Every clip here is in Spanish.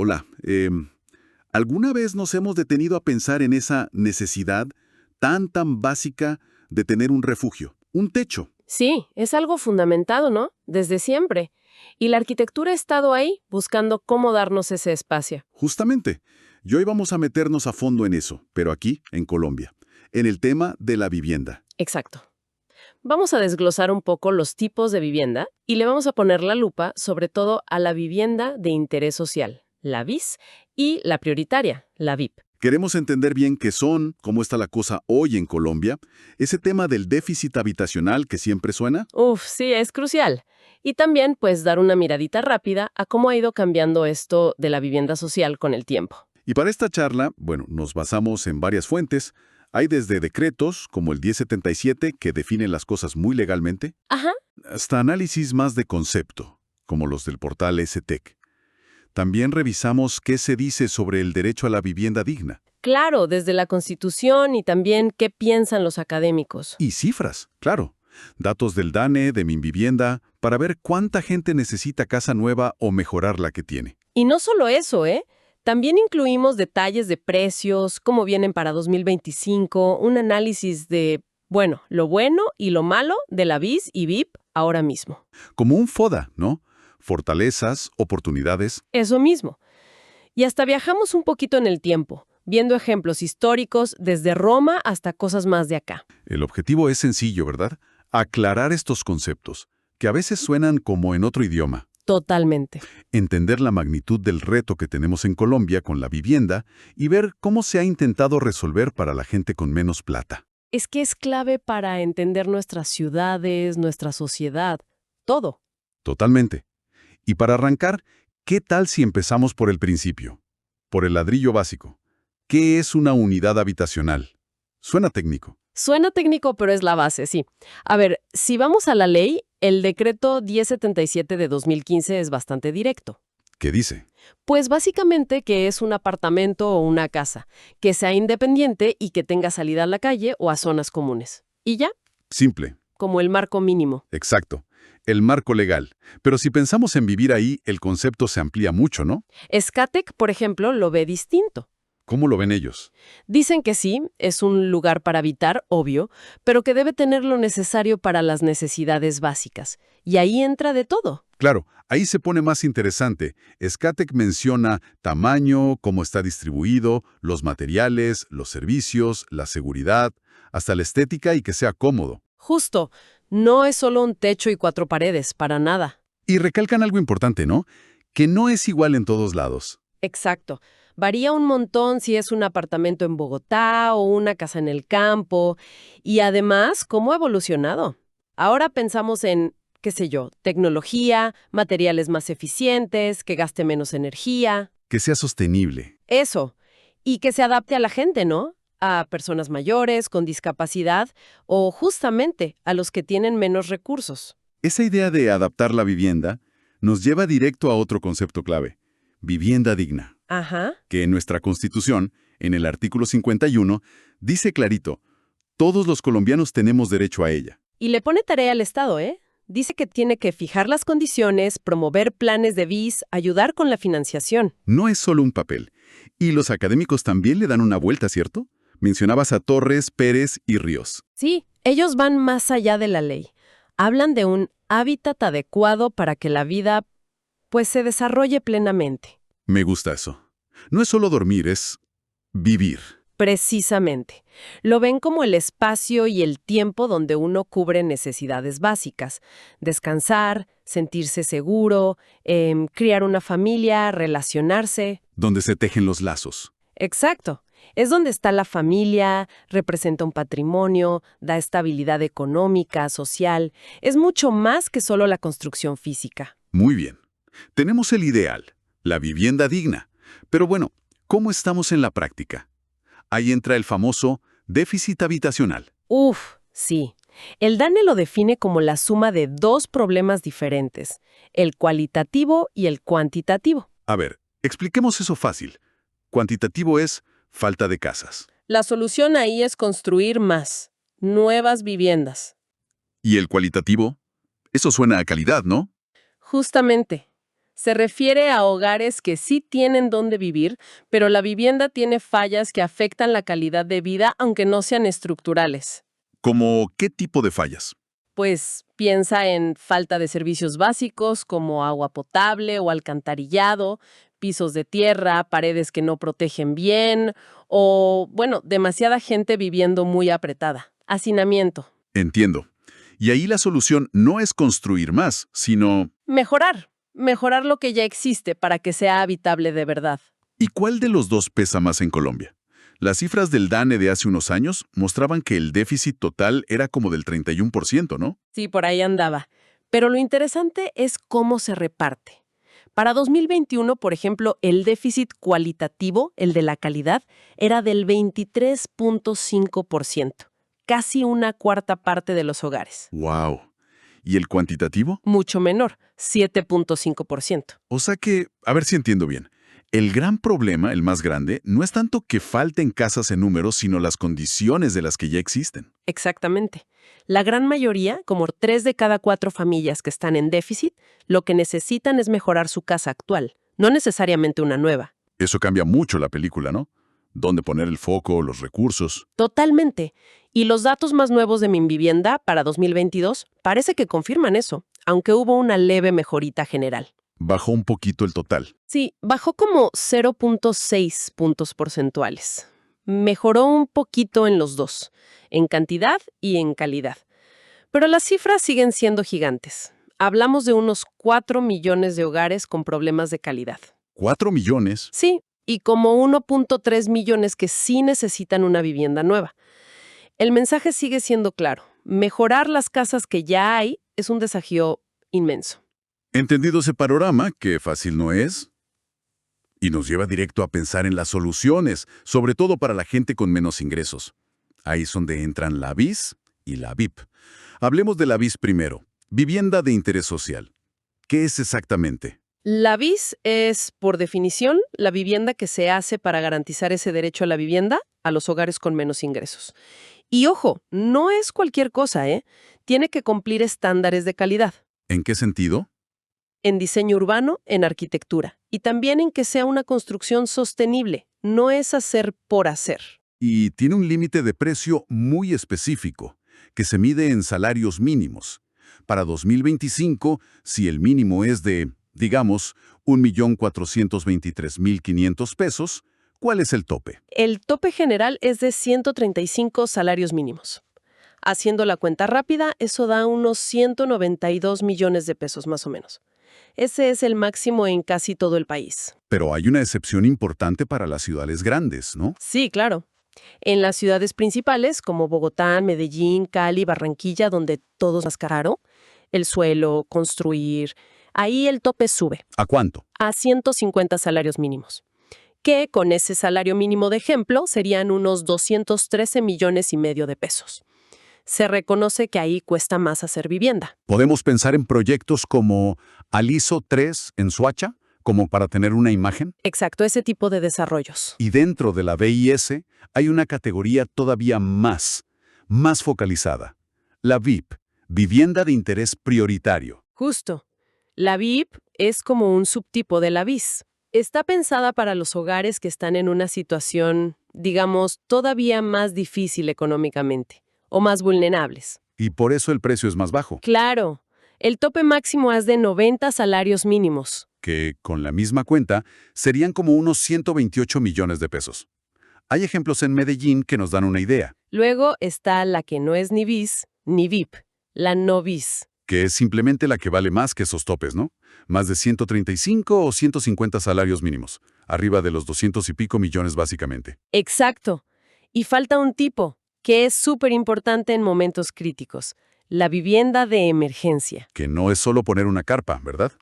Hola. ¿Alguna vez nos hemos detenido a pensar en esa necesidad tan básica de tener un refugio, un techo? Sí, es algo fundamentado, ¿no? Desde siempre. Y la arquitectura ha estado ahí, buscando cómo darnos ese espacio. Justamente. Y hoy vamos a meternos a fondo en eso, pero aquí, en Colombia, en el tema de la vivienda. Exacto. Vamos a desglosar un poco los tipos de vivienda y le vamos a poner la lupa sobre todo a la vivienda de interés social, la BIS, y la prioritaria, la VIP. Queremos entender bien qué son, cómo está la cosa hoy en Colombia, ese tema del déficit habitacional que siempre suena. Uf, sí, es crucial. Y también, pues, dar una miradita rápida a cómo ha ido cambiando esto de la vivienda social con el tiempo. Y para esta charla, bueno, nos basamos en varias fuentes. Hay desde decretos, como el 1077, que definen las cosas muy legalmente, Ajá. hasta análisis más de concepto, como los del portal STEC. También revisamos qué se dice sobre el derecho a la vivienda digna. Claro, desde la Constitución y también qué piensan los académicos. Y cifras, claro. Datos del DANE, de Minvivienda, para ver cuánta gente necesita casa nueva o mejorar la que tiene. Y no solo eso, ¿eh? También incluimos detalles de precios, cómo vienen para 2025, un análisis de, bueno, lo bueno y lo malo de la BIS y VIP ahora mismo. Como un FODA, ¿no? Fortalezas, oportunidades. Eso mismo. Y hasta viajamos un poquito en el tiempo, viendo ejemplos históricos desde Roma hasta cosas más de acá. El objetivo es sencillo, ¿verdad? Aclarar estos conceptos, que a veces suenan como en otro idioma. Totalmente. Entender la magnitud del reto que tenemos en Colombia con la vivienda y ver cómo se ha intentado resolver para la gente con menos plata. Es que es clave para entender nuestras ciudades, nuestra sociedad, todo. Totalmente. Y para arrancar, ¿qué tal si empezamos por el principio? Por el ladrillo básico. ¿Qué es una unidad habitacional? Suena técnico. Suena técnico, pero es la base, sí. A ver, si vamos a la ley, el decreto 1077 de 2015 es bastante directo. ¿Qué dice? Pues básicamente que es un apartamento o una casa, que sea independiente y que tenga salida a la calle o a zonas comunes. Y ya, Simple. como el marco mínimo. Exacto. El marco legal. Pero si pensamos en vivir ahí, el concepto se amplía mucho, ¿no? Escatec, por ejemplo, lo ve distinto. ¿Cómo lo ven ellos? Dicen que sí, es un lugar para habitar, obvio, pero que debe tener lo necesario para las necesidades básicas. Y ahí entra de todo. Claro, ahí se pone más interesante. Scatec menciona tamaño, cómo está distribuido, los materiales, los servicios, la seguridad, hasta la estética y que sea cómodo. Justo, no es solo un techo y 4 paredes, para nada. Y recalcan algo importante, ¿no? Que no es igual en todos lados. Exacto. Varía un montón si es un apartamento en Bogotá o una casa en el campo. Y además, ¿cómo ha evolucionado? Ahora pensamos en, qué sé yo, tecnología, materiales más eficientes, que gaste menos energía. Que sea sostenible. Eso. Y que se adapte a la gente, ¿no? A personas mayores, con discapacidad o justamente a los que tienen menos recursos. Esa idea de adaptar la vivienda nos lleva directo a otro concepto clave. Vivienda digna. Ajá. Que en nuestra Constitución, en el artículo 51, dice clarito, todos los colombianos tenemos derecho a ella. Y le pone tarea al Estado, ¿eh? Dice que tiene que fijar las condiciones, promover planes de BIS, ayudar con la financiación. No es solo un papel. Y los académicos también le dan una vuelta, ¿cierto? Mencionabas a Torres, Pérez y Ríos. Sí, ellos van más allá de la ley. Hablan de un hábitat adecuado para que la vida, pues, se desarrolle plenamente. Me gusta eso. No es solo dormir, es vivir. Precisamente. Lo ven como el espacio y el tiempo donde uno cubre necesidades básicas. Descansar, sentirse seguro, criar una familia, relacionarse. Donde se tejen los lazos. Exacto. Es donde está la familia, representa un patrimonio, da estabilidad económica, social. Es mucho más que solo la construcción física. Muy bien. Tenemos el ideal, la vivienda digna. Pero bueno, ¿cómo estamos en la práctica? Ahí entra el famoso déficit habitacional. Uf, sí. El DANE lo define como la suma de dos problemas diferentes, el cualitativo y el cuantitativo. A ver, expliquemos eso fácil. Cuantitativo es falta de casas. La solución ahí es construir más, nuevas viviendas. ¿Y el cualitativo? Eso suena a calidad, ¿no? Justamente, Se refiere a hogares que sí tienen dónde vivir, pero la vivienda tiene fallas que afectan la calidad de vida aunque no sean estructurales. ¿Cómo qué tipo de fallas? Pues piensa en falta de servicios básicos como agua potable o alcantarillado, pisos de tierra, paredes que no protegen bien o, bueno, demasiada gente viviendo muy apretada. Hacinamiento. Entiendo. Y ahí la solución no es construir más, sino... Mejorar lo que ya existe para que sea habitable de verdad. ¿Y cuál de los dos pesa más en Colombia? Las cifras del DANE de hace unos años mostraban que el déficit total era como del 31%, ¿no? Sí, por ahí andaba. Pero lo interesante es cómo se reparte. Para 2021, por ejemplo, el déficit cualitativo, el de la calidad, era del 23.5%, casi una cuarta parte de los hogares. ¡Wow! ¿Y el cuantitativo? Mucho menor, 7.5%. O sea que, a ver si entiendo bien. El gran problema, el más grande, no es tanto que falten casas en número, sino las condiciones de las que ya existen. Exactamente. La gran mayoría, como 3 de cada 4 familias que están en déficit, lo que necesitan es mejorar su casa actual, no necesariamente una nueva. Eso cambia mucho la película, ¿no? Dónde poner el foco, los recursos. Totalmente. Y los datos más nuevos de Minvivienda para 2022 parece que confirman eso, aunque hubo una leve mejorita general. Bajó un poquito el total. Sí, bajó como 0.6 puntos porcentuales. Mejoró un poquito en los dos, en cantidad y en calidad. Pero las cifras siguen siendo gigantes. Hablamos de unos 4 millones de hogares con problemas de calidad. 4 millones. Sí, y como 1.3 millones que sí necesitan una vivienda nueva. El mensaje sigue siendo claro. Mejorar las casas que ya hay es un desafío inmenso. Entendido ese panorama, que fácil no es, y nos lleva directo a pensar en las soluciones, sobre todo para la gente con menos ingresos. Ahí es donde entran la BIS y la VIP. Hablemos de la BIS primero. Vivienda de interés social. ¿Qué es exactamente? La BIS es, por definición, la vivienda que se hace para garantizar ese derecho a la vivienda a los hogares con menos ingresos. Y ojo, no es cualquier cosa, ¿eh? Tiene que cumplir estándares de calidad. ¿En qué sentido? En diseño urbano, en arquitectura. Y también en que sea una construcción sostenible. No es hacer por hacer. Y tiene un límite de precio muy específico, que se mide en salarios mínimos. Para 2025, si el mínimo es de, digamos, 1.423.500 pesos, ¿cuál es el tope? El tope general es de 135 salarios mínimos. Haciendo la cuenta rápida, eso da unos 192 millones de pesos más o menos. Ese es el máximo en casi todo el país. Pero hay una excepción importante para las ciudades grandes, ¿no? Sí, claro. En las ciudades principales, como Bogotá, Medellín, Cali, Barranquilla, donde todo es más caro, el suelo, construir, ahí el tope sube ¿A cuánto? a 150 salarios mínimos, que con ese salario mínimo de ejemplo serían unos 213 millones y medio de pesos. Se reconoce que ahí cuesta más hacer vivienda. Podemos pensar en proyectos como Aliso 3 en Soacha, como para tener una imagen. Exacto, ese tipo de desarrollos. Y dentro de la BIS hay una categoría todavía más focalizada. La VIP, Vivienda de Interés Prioritario. Justo. La VIP es como un subtipo de la BIS. Está pensada para los hogares que están en una situación, digamos, todavía más difícil económicamente o más vulnerables. Y por eso el precio es más bajo, Claro, el tope máximo es de 90 salarios mínimos. que con la misma cuenta serían como unos 128 millones de pesos. Hay ejemplos en Medellín que nos dan una idea, Luego está la que no es ni BIS ni VIP, la no BIS. que es simplemente la que vale más que esos topes, ¿no? Más de 135 o 150 salarios mínimos, arriba de los 200 y pico millones básicamente. Exacto. Y falta un tipo, que es súper importante en momentos críticos, la vivienda de emergencia. Que no es solo poner una carpa, ¿verdad?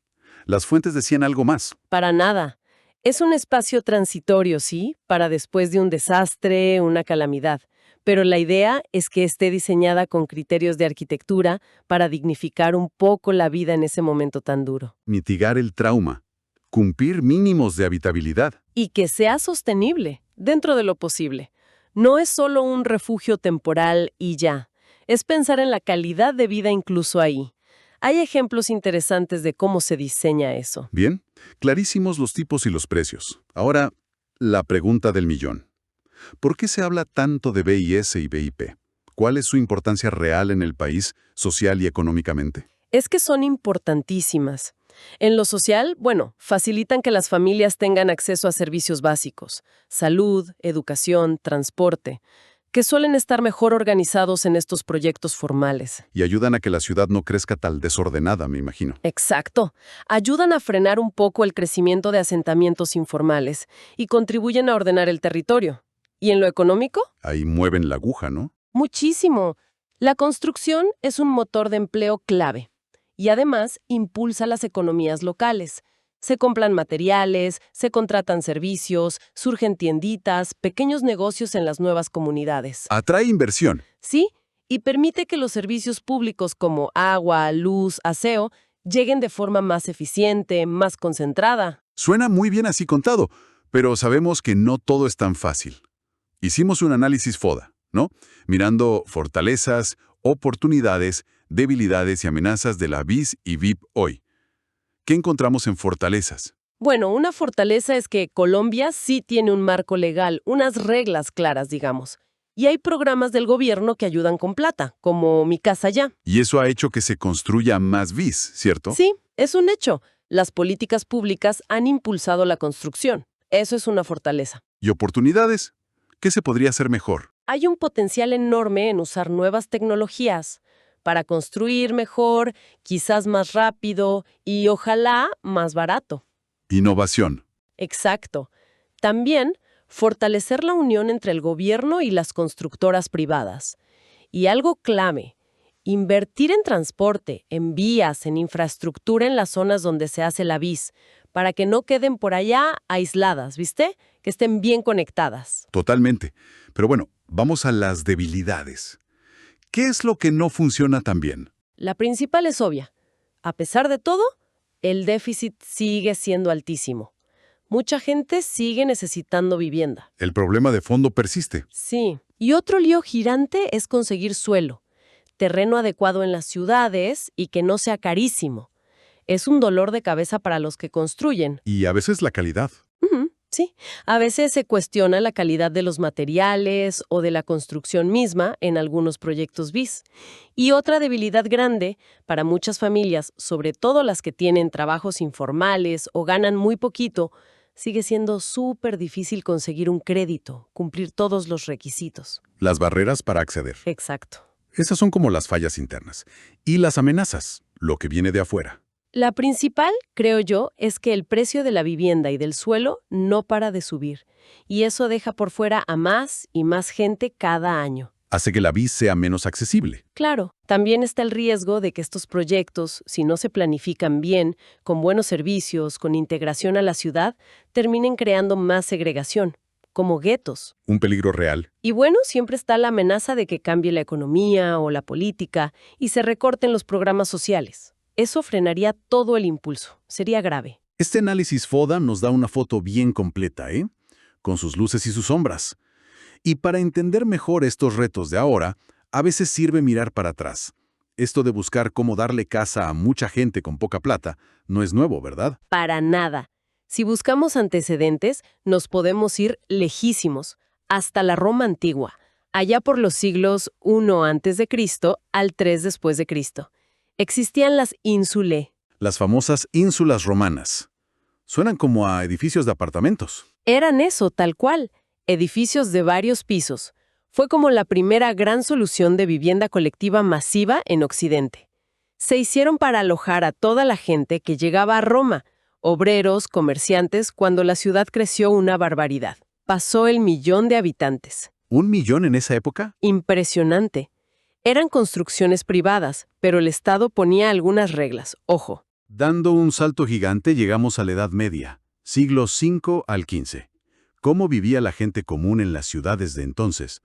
Las fuentes decían algo más. Para nada. Es un espacio transitorio, sí, para después de un desastre, una calamidad. Pero la idea es que esté diseñada con criterios de arquitectura para dignificar un poco la vida en ese momento tan duro. Mitigar el trauma. Cumplir mínimos de habitabilidad. Y que sea sostenible, dentro de lo posible. No es solo un refugio temporal y ya. Es pensar en la calidad de vida incluso ahí. Hay ejemplos interesantes de cómo se diseña eso. Bien, clarísimos los tipos y los precios. Ahora, la pregunta del millón. ¿Por qué se habla tanto de BIS y BIP? ¿Cuál es su importancia real en el país, social y económicamente? Es que son importantísimas. En lo social, bueno, facilitan que las familias tengan acceso a servicios básicos, salud, educación, transporte, que suelen estar mejor organizados en estos proyectos formales. Y ayudan a que la ciudad no crezca tal desordenada, me imagino. Exacto. Ayudan a frenar un poco el crecimiento de asentamientos informales y contribuyen a ordenar el territorio. ¿Y en lo económico? Ahí mueven la aguja, ¿no? Muchísimo. La construcción es un motor de empleo clave y además impulsa las economías locales. Se compran materiales, se contratan servicios, surgen tienditas, pequeños negocios en las nuevas comunidades. Atrae inversión. Sí, y permite que los servicios públicos como agua, luz, aseo, lleguen de forma más eficiente, más concentrada. Suena muy bien así contado, pero sabemos que no todo es tan fácil. Hicimos un análisis FODA, ¿no? Mirando fortalezas, oportunidades, debilidades y amenazas de la BIS y BIP hoy. ¿Qué encontramos en fortalezas? Bueno, una fortaleza es que Colombia sí tiene un marco legal, unas reglas claras, digamos. Y hay programas del gobierno que ayudan con plata, como Mi Casa Ya. Y eso ha hecho que se construya más BIS, ¿cierto? Sí, es un hecho. Las políticas públicas han impulsado la construcción. Eso es una fortaleza. ¿Y oportunidades? ¿Qué se podría hacer mejor? Hay un potencial enorme en usar nuevas tecnologías para construir mejor, quizás más rápido y ojalá más barato. Innovación. Exacto. También fortalecer la unión entre el gobierno y las constructoras privadas. Y algo clave, invertir en transporte, en vías, en infraestructura en las zonas donde se hace la BIS, para que no queden por allá aisladas, ¿viste? Que estén bien conectadas. Totalmente. Pero bueno, vamos a las debilidades. ¿Qué es lo que no funciona tan bien? La principal es obvia. A pesar de todo, el déficit sigue siendo altísimo. Mucha gente sigue necesitando vivienda. El problema de fondo persiste. Sí. Y otro lío gigante es conseguir suelo, terreno adecuado en las ciudades y que no sea carísimo. Es un dolor de cabeza para los que construyen. Y a veces la calidad. Sí, a veces se cuestiona la calidad de los materiales o de la construcción misma en algunos proyectos BIS. Y otra debilidad grande para muchas familias, sobre todo las que tienen trabajos informales o ganan muy poquito, sigue siendo súper difícil conseguir un crédito, cumplir todos los requisitos. Las barreras para acceder. Exacto. Esas son como las fallas internas. Y las amenazas, lo que viene de afuera. La principal, creo yo, es que el precio de la vivienda y del suelo no para de subir, y eso deja por fuera a más y más gente cada año. Hace que la BIS sea menos accesible. Claro, también está el riesgo de que estos proyectos, si no se planifican bien, con buenos servicios, con integración a la ciudad, terminen creando más segregación, como guetos. Un peligro real. Y bueno, siempre está la amenaza de que cambie la economía o la política y se recorten los programas sociales. Eso frenaría todo el impulso. Sería grave. Este análisis FODA nos da una foto bien completa, ¿eh? Con sus luces y sus sombras. Y para entender mejor estos retos de ahora, a veces sirve mirar para atrás. Esto de buscar cómo darle casa a mucha gente con poca plata no es nuevo, ¿verdad? Para nada. Si buscamos antecedentes, nos podemos ir lejísimos, hasta la Roma antigua, allá por los siglos I a.C. al III después de Cristo. Existían las insulae. Las famosas ínsulas romanas. Suenan como a edificios de apartamentos. Eran eso, tal cual, edificios de varios pisos. Fue como la primera gran solución de vivienda colectiva masiva en Occidente. Se hicieron para alojar a toda la gente que llegaba a Roma, obreros, comerciantes, cuando la ciudad creció una barbaridad. Pasó el 1.000.000 de habitantes. ¿1 millón en esa época? Impresionante. Eran construcciones privadas, pero el Estado ponía algunas reglas, ojo. Dando un salto gigante llegamos a la Edad Media, siglos V al XV. ¿Cómo vivía la gente común en las ciudades de entonces?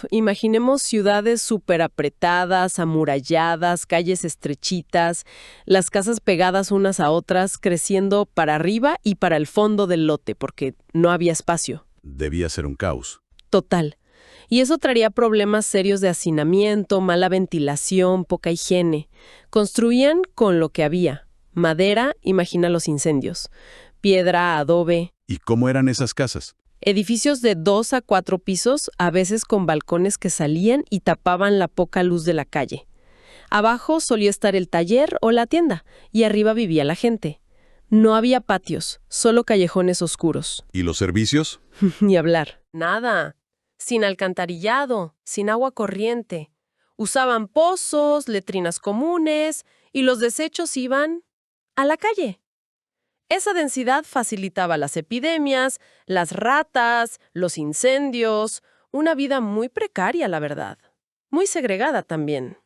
Imaginemos ciudades súper apretadas, amuralladas, calles estrechitas, las casas pegadas unas a otras, creciendo para arriba y para el fondo del lote, porque no había espacio. Debía ser un caos. Total. Y eso traería problemas serios de hacinamiento, mala ventilación, poca higiene. Construían con lo que había. Madera, imagina los incendios. Piedra, adobe. ¿Y cómo eran esas casas? Edificios de 2 a 4 pisos, a veces con balcones que salían y tapaban la poca luz de la calle. Abajo solía estar el taller o la tienda, y arriba vivía la gente. No había patios, solo callejones oscuros. ¿Y los servicios? Ni hablar. Nada. Sin alcantarillado, sin agua corriente. Usaban pozos, letrinas comunes, y los desechos iban a la calle. Esa densidad facilitaba las epidemias, las ratas, los incendios, una vida muy precaria, la verdad. Muy segregada también.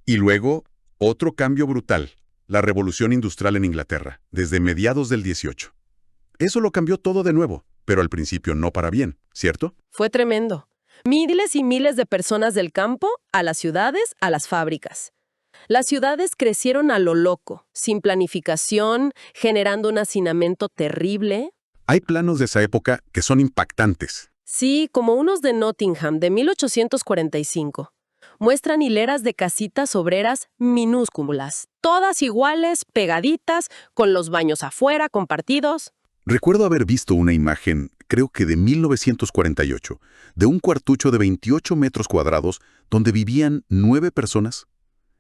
Y luego, otro cambio brutal, la Revolución Industrial en Inglaterra, desde mediados del 18. Eso lo cambió todo de nuevo, pero al principio no para bien, ¿cierto? Fue tremendo. Miles y miles de personas del campo a las ciudades, a las fábricas. Las ciudades crecieron a lo loco, sin planificación, generando un hacinamiento terrible. Hay planos de esa época que son impactantes. Sí, como unos de Nottingham de 1845. Muestran hileras de casitas obreras minúsculas, todas iguales, pegaditas, con los baños afuera, compartidos. Recuerdo haber visto una imagen, creo que de 1948, de un cuartucho de 28 metros cuadrados donde vivían 9 personas.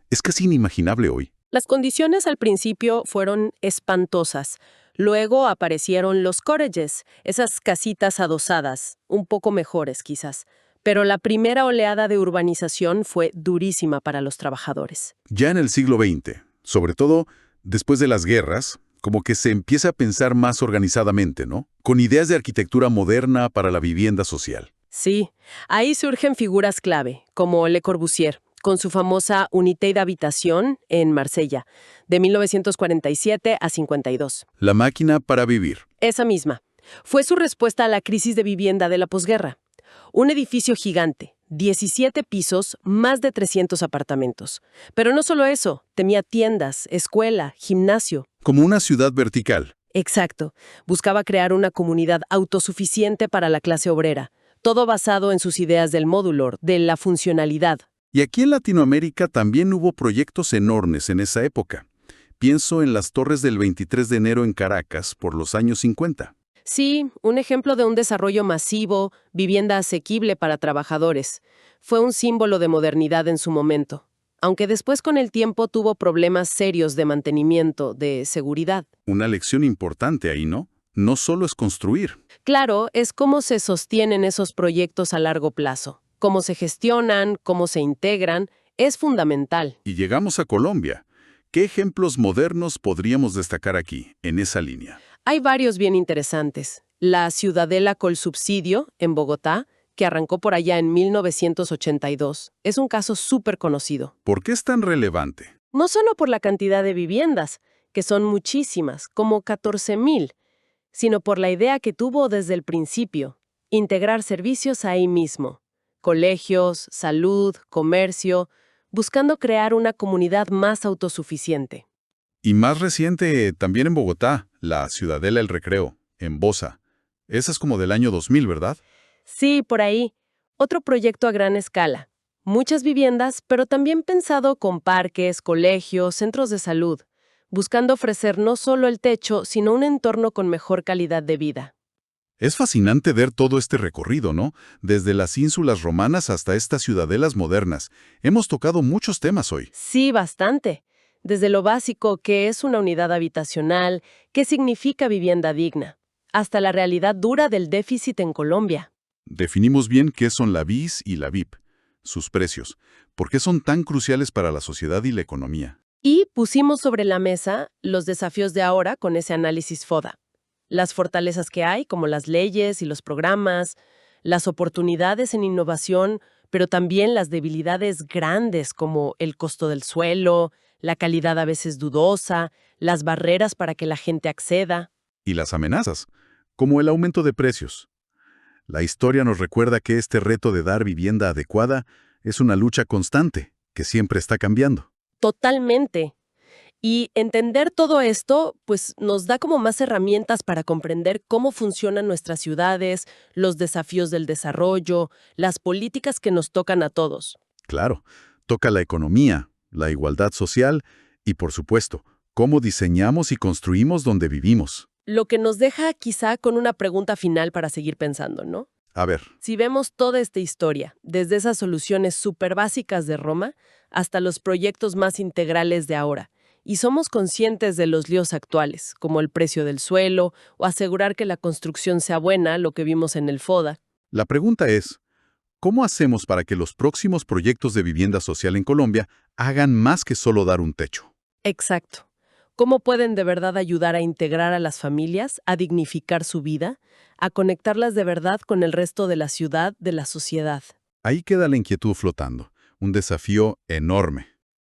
Es casi inimaginable hoy. Las condiciones al principio fueron espantosas. Luego aparecieron los cottages, esas casitas adosadas, un poco mejores quizás. Pero la primera oleada de urbanización fue durísima para los trabajadores. Ya en el siglo XX, sobre todo después de las guerras, como que se empieza a pensar más organizadamente, ¿no? Con ideas de arquitectura moderna para la vivienda social. Sí, ahí surgen figuras clave, como Le Corbusier, con su famosa Unité d'Habitation en Marsella, de 1947 a 52. La máquina para vivir. Esa misma. Fue su respuesta a la crisis de vivienda de la posguerra. Un edificio gigante, 17 pisos, más de 300 apartamentos. Pero no solo eso, tenía tiendas, escuela, gimnasio. Como una ciudad vertical. Exacto. Buscaba crear una comunidad autosuficiente para la clase obrera. Todo basado en sus ideas del módulo, de la funcionalidad. Y aquí en Latinoamérica también hubo proyectos enormes en esa época. Pienso en las torres del 23 de enero en Caracas por los años 50. Sí, un ejemplo de un desarrollo masivo, vivienda asequible para trabajadores. Fue un símbolo de modernidad en su momento, aunque después con el tiempo tuvo problemas serios de mantenimiento, de seguridad. Una lección importante ahí, ¿no? No solo es construir. Claro, es cómo se sostienen esos proyectos a largo plazo, cómo se gestionan, cómo se integran, es fundamental. Y llegamos a Colombia. ¿Qué ejemplos modernos podríamos destacar aquí, en esa línea? Hay varios bien interesantes. La Ciudadela Colsubsidio, en Bogotá, que arrancó por allá en 1982, es un caso súper conocido. ¿Por qué es tan relevante? No solo por la cantidad de viviendas, que son muchísimas, como 14,000, sino por la idea que tuvo desde el principio, integrar servicios ahí mismo. Colegios, salud, comercio, buscando crear una comunidad más autosuficiente. Y más reciente, también en Bogotá, la Ciudadela El Recreo, en Bosa. Esa es como del año 2000, ¿verdad? Sí, por ahí. Otro proyecto a gran escala. Muchas viviendas, pero también pensado con parques, colegios, centros de salud, buscando ofrecer no solo el techo, sino un entorno con mejor calidad de vida. Es fascinante ver todo este recorrido, ¿no? Desde las ínsulas romanas hasta estas ciudadelas modernas. Hemos tocado muchos temas hoy. Sí, bastante. Desde lo básico, que es una unidad habitacional, qué significa vivienda digna, hasta la realidad dura del déficit en Colombia. Definimos bien qué son la BIS y la VIP, sus precios, por qué son tan cruciales para la sociedad y la economía. Y pusimos sobre la mesa los desafíos de ahora con ese análisis FODA. Las fortalezas que hay, como las leyes y los programas, las oportunidades en innovación, pero también las debilidades grandes como el costo del suelo, la calidad a veces dudosa, las barreras para que la gente acceda. Y las amenazas, como el aumento de precios. La historia nos recuerda que este reto de dar vivienda adecuada es una lucha constante, que siempre está cambiando. Totalmente. Y entender todo esto, pues nos da como más herramientas para comprender cómo funcionan nuestras ciudades, los desafíos del desarrollo, las políticas que nos tocan a todos. Claro, toca la economía, la igualdad social y, por supuesto, cómo diseñamos y construimos donde vivimos. Lo que nos deja quizá con una pregunta final para seguir pensando, ¿no? A ver, Si vemos toda esta historia, desde esas soluciones súper básicas de Roma hasta los proyectos más integrales de ahora, y somos conscientes de los líos actuales, como el precio del suelo o asegurar que la construcción sea buena, lo que vimos en el FODA. la pregunta es, ¿cómo hacemos para que los próximos proyectos de vivienda social en Colombia hagan más que solo dar un techo? Exacto. ¿Cómo pueden de verdad ayudar a integrar a las familias, a dignificar su vida, a conectarlas de verdad con el resto de la ciudad, de la sociedad? Ahí queda la inquietud flotando, un desafío enorme.